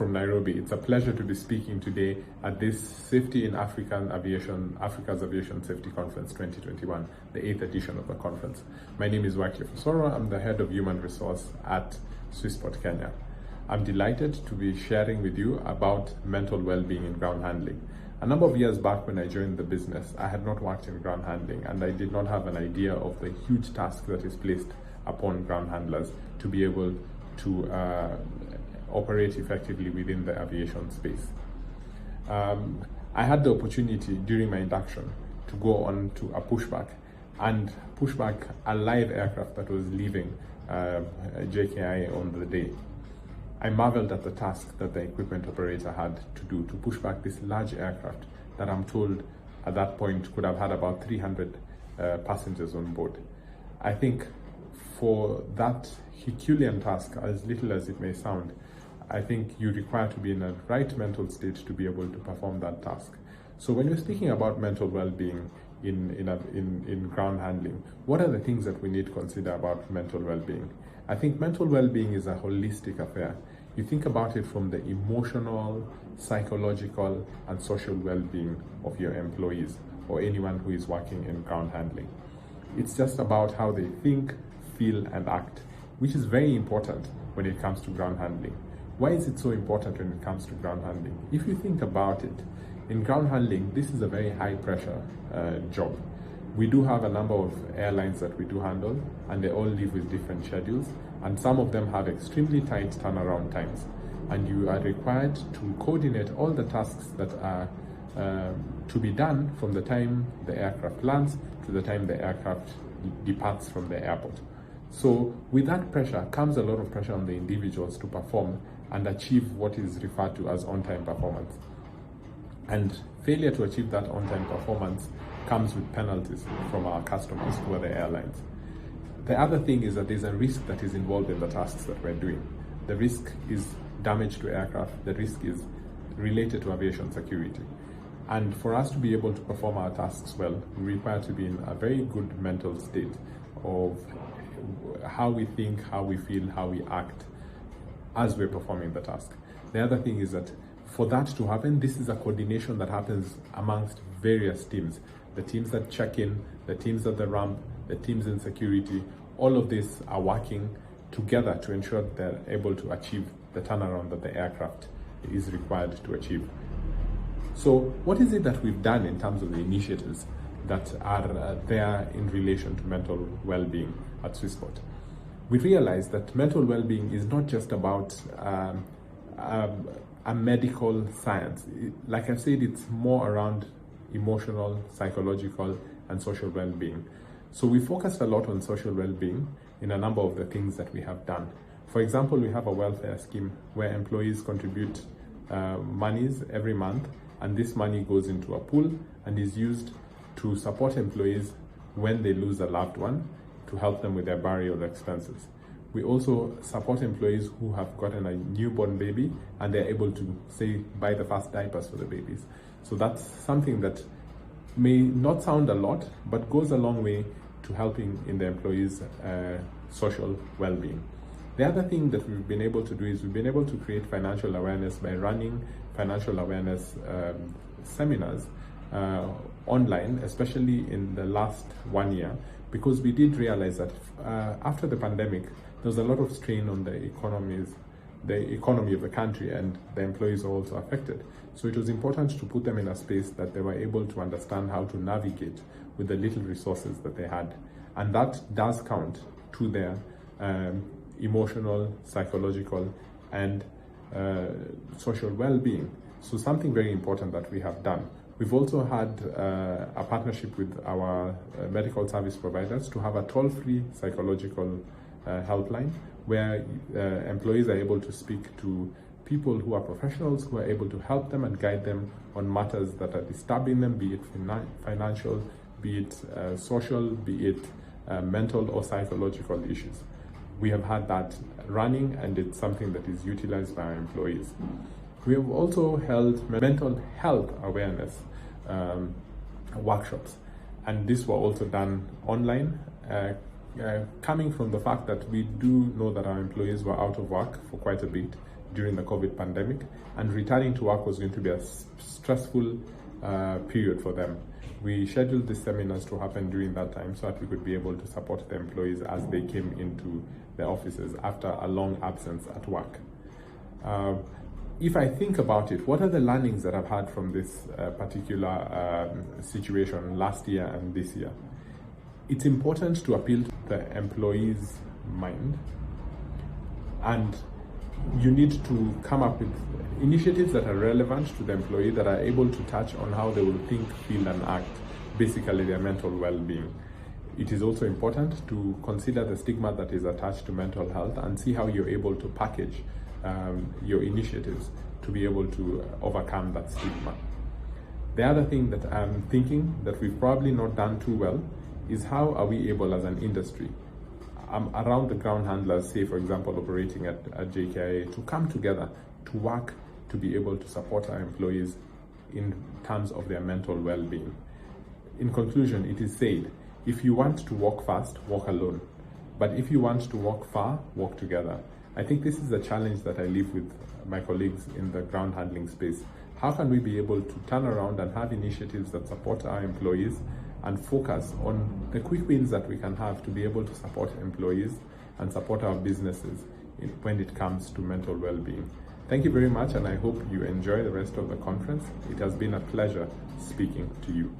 from Nairobi. It's a pleasure to be speaking today at this Safety in Africa's Aviation Safety Conference 2021, the 8th edition of the conference. My name is Wyclyffe Osoro. I'm the head of human resource at Swissport, Kenya. I'm delighted to be sharing with you about mental well-being in ground handling. A number of years back when I joined the business, I had not worked in ground handling and I did not have an idea of the huge task that is placed upon ground handlers to be able to operate effectively within the aviation space. I had the opportunity during my induction to go on to a pushback and push back a live aircraft that was leaving JKI on the day. I marveled at the task that the equipment operator had to do to push back this large aircraft that I'm told at that point could have had about 300 passengers on board. I think for that Herculean task, as little as it may sound, I think you require to be in a right mental state to be able to perform that task. So when you're speaking about mental well-being in ground handling, what are the things that we need to consider about mental well-being? I think mental well-being is a holistic affair. You think about it from the emotional, psychological, and social well-being of your employees or anyone who is working in ground handling. It's just about how they think, feel, and act, which is very important when it comes to ground handling. Why is it so important when it comes to ground handling? If you think about it, in ground handling, this is a very high pressure job. We do have a number of airlines that we do handle, and they all live with different schedules, and some of them have extremely tight turnaround times. And you are required to coordinate all the tasks that are to be done from the time the aircraft lands to the time the aircraft departs from the airport. So with that pressure comes a lot of pressure on the individuals to perform and achieve what is referred to as on-time performance. And failure to achieve that on-time performance comes with penalties from our customers who are the airlines. The other thing is that there's a risk that is involved in the tasks that we're doing. The risk is damage to aircraft. The risk is related to aviation security. And for us to be able to perform our tasks well, we require to be in a very good mental state of how we think, how we feel, how we act as we're performing the task. The other thing is that for that to happen, this is a coordination that happens amongst various teams. The teams that check in, the teams at the ramp, the teams in security, all of these are working together to ensure they're able to achieve the turnaround that the aircraft is required to achieve. So what is it that we've done in terms of the initiatives that are there in relation to mental well-being at Swissport? We realized that mental well-being is not just about a medical science. Like I said, it's more around emotional, psychological, and social well-being. So we focused a lot on social well-being in a number of the things that we have done. For example, we have a welfare scheme where employees contribute monies every month, and this money goes into a pool and is used to support employees when they lose a loved one, to help them with their burial expenses. We also support employees who have gotten a newborn baby and they're able to, say, buy the first diapers for the babies. So that's something that may not sound a lot, but goes a long way to helping in the employees' social well-being. The other thing that we've been able to do is we've been able to create financial awareness by running financial awareness seminars online, especially in the last 1 year, because we did realize that after the pandemic, there was a lot of strain on the economy of the country, and the employees are also affected. So it was important to put them in a space that they were able to understand how to navigate with the little resources that they had. And that does count to their emotional, psychological, and social well-being. So something very important that we have done. We've also had a partnership with our medical service providers to have a toll-free psychological helpline where employees are able to speak to people who are professionals who are able to help them and guide them on matters that are disturbing them, be it financial, be it social, be it mental or psychological issues. We have had that running, and it's something that is utilized by our employees. We have also held mental health awareness workshops, and these were also done online, coming from the fact that we do know that our employees were out of work for quite a bit during the COVID pandemic, and returning to work was going to be a stressful period for them. We scheduled these seminars to happen during that time so that we could be able to support the employees as they came into the offices after a long absence at work. If I think about it, what are the learnings that I've had from this particular situation last year and this year? It's important to appeal to the employee's mind, and you need to come up with initiatives that are relevant to the employee, that are able to touch on how they will think, feel, and act, basically their mental well-being. It is also important to consider the stigma that is attached to mental health and see how you're able to package your initiatives to be able to overcome that stigma. The other thing that I'm thinking that we've probably not done too well is how are we able as an industry, around the ground handlers, say for example operating at JKIA, to come together to work to be able to support our employees in terms of their mental well-being. In conclusion, it is said, if you want to walk fast, walk alone. But if you want to walk far, walk together. I think this is a challenge that I leave with my colleagues in the ground handling space. How can we be able to turn around and have initiatives that support our employees and focus on the quick wins that we can have to be able to support employees and support our businesses when it comes to mental well-being. Thank you very much, and I hope you enjoy the rest of the conference. It has been a pleasure speaking to you.